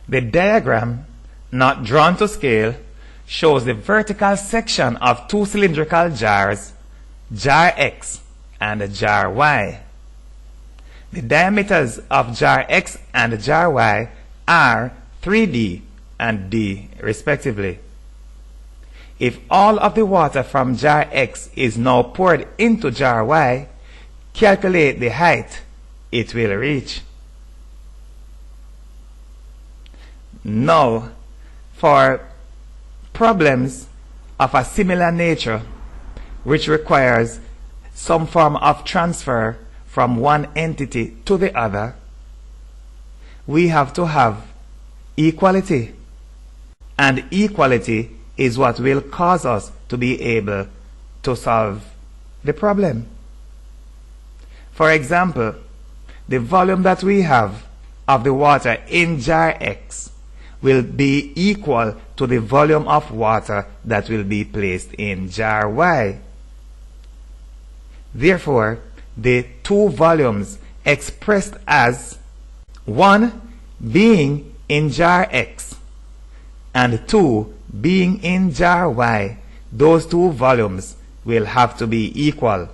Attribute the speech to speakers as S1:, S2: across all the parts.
S1: The diagram, not drawn to scale, shows the vertical section of two cylindrical jars, jar X and jar Y. The diameters of jar X and jar Y are 3D and D respectively. If all of the water from jar X is now poured into jar Y, calculate the height it will reach. Now, for problems of a similar nature, which requires some form of transfer from one entity to the other, we have to have equality. And equality is what will cause us to be able to solve the problem. For example, the volume that we have of the water in jar X will be equal to the volume of water that will be placed in jar Y. Therefore, the two volumes expressed as 1 being in jar X and 2 being in jar Y, those two volumes will have to be equal.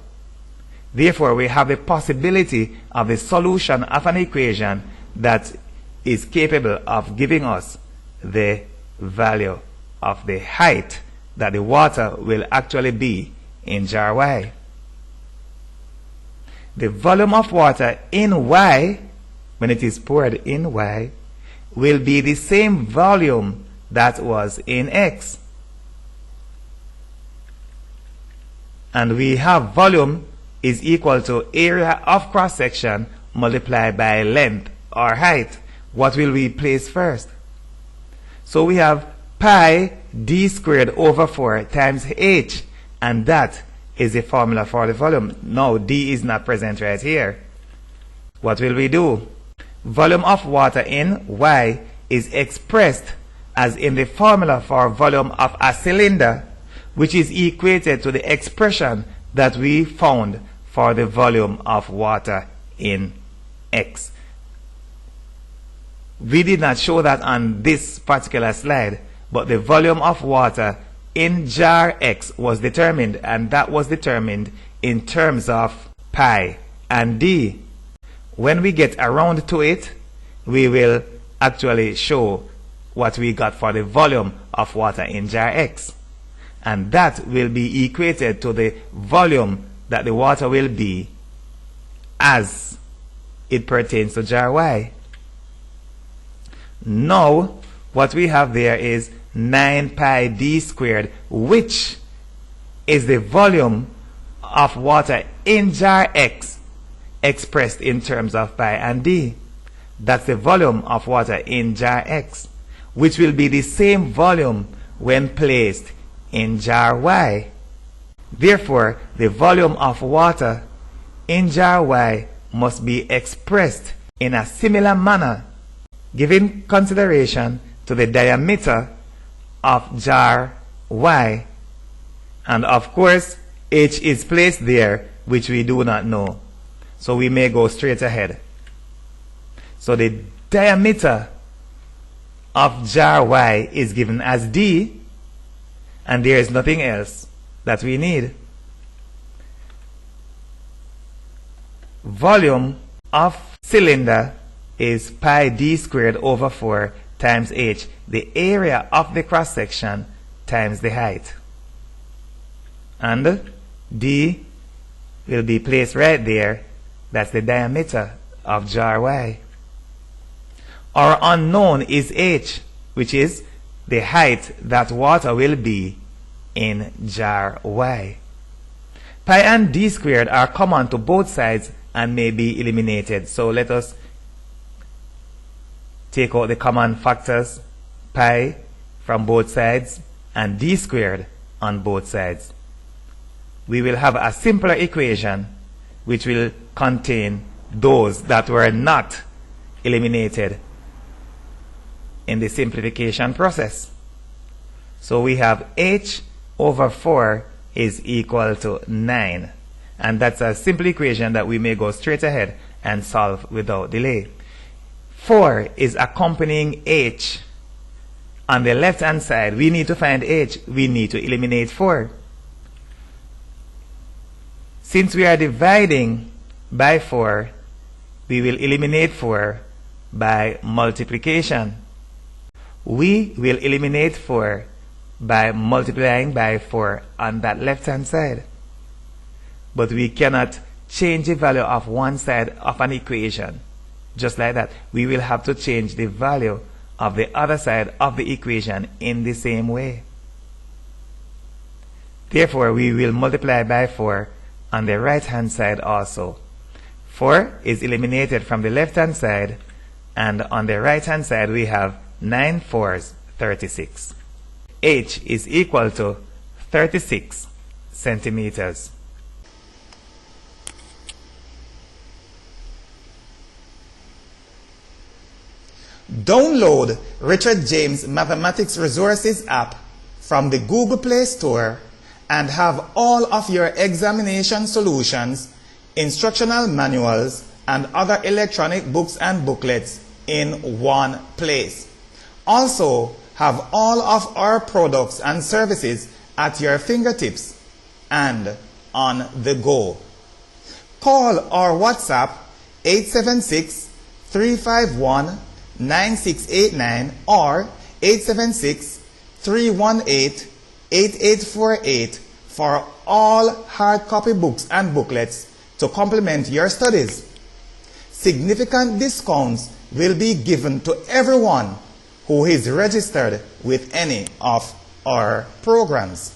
S1: Therefore, we have the possibility of the solution of an equation that is capable of giving us the value of the height that the water will actually be in jar Y. The volume of water in Y, when it is poured in Y, will be the same volume that was in X. And we have volume is equal to area of cross-section multiplied by length or height. What will we place first? So we have pi d squared over 4 times h, and that is the formula for the volume. Now d is not present right here. What will we do? Volume of water in Y is expressed as in the formula for volume of a cylinder, which is equated to the expression that we found for the volume of water in X. We did not show that on this particular slide, but the volume of water in jar X was determined, and that was determined in terms of pi and d. When we get around to it, we will actually show what we got for the volume of water in jar X, and that will be equated to the volume that the water will be as it pertains to jar Y. Now what we have there is 9 pi d squared, which is the volume of water in jar X expressed in terms of pi and d. That's the volume of water in jar X, which will be the same volume when placed in jar Y. Therefore, the volume of water in jar Y must be expressed in a similar manner, giving consideration to the diameter of jar Y. And of course, h is placed there, which we do not know. So we may go straight ahead. So the diameter of jar Y is given as d, and there is nothing else that we need. Volume of cylinder is pi d squared over 4 times h, the area of the cross section times the height. And d will be placed right there. That's the diameter of jar Y. Our unknown is h, which is the height that water will be in jar Y. Pi and d squared are common to both sides and may be eliminated. So let us take out the common factors, pi from both sides and d squared on both sides. We will have a simpler equation which will contain those that were not eliminated in the simplification process. So we have h over 4 is equal to 9. And that's a simple equation that we may go straight ahead and solve without delay. 4 is accompanying H. On the left hand side, we need to find H. We need to eliminate 4. Since we are dividing by 4, we will eliminate 4 by multiplication. We will eliminate 4 by multiplying by 4 on that left hand side. But we cannot change the value of one side of an equation. Just like that, we will have to change the value of the other side of the equation in the same way. Therefore, we will multiply by 4 on the right hand side also. 4 is eliminated from the left hand side, and on the right hand side we have 9 fours, 36. H is equal to 36 centimeters. Download Richard James Mathematics Resources app from the Google Play Store and have all of your examination solutions, instructional manuals, and other electronic books and booklets in one place. Also, have all of our products and services at your fingertips and on the go. Call or WhatsApp 876-351-9689 or 876-318-8848 for all hard copy books and booklets to complement your studies. Significant discounts will be given to everyone who is registered with any of our programs.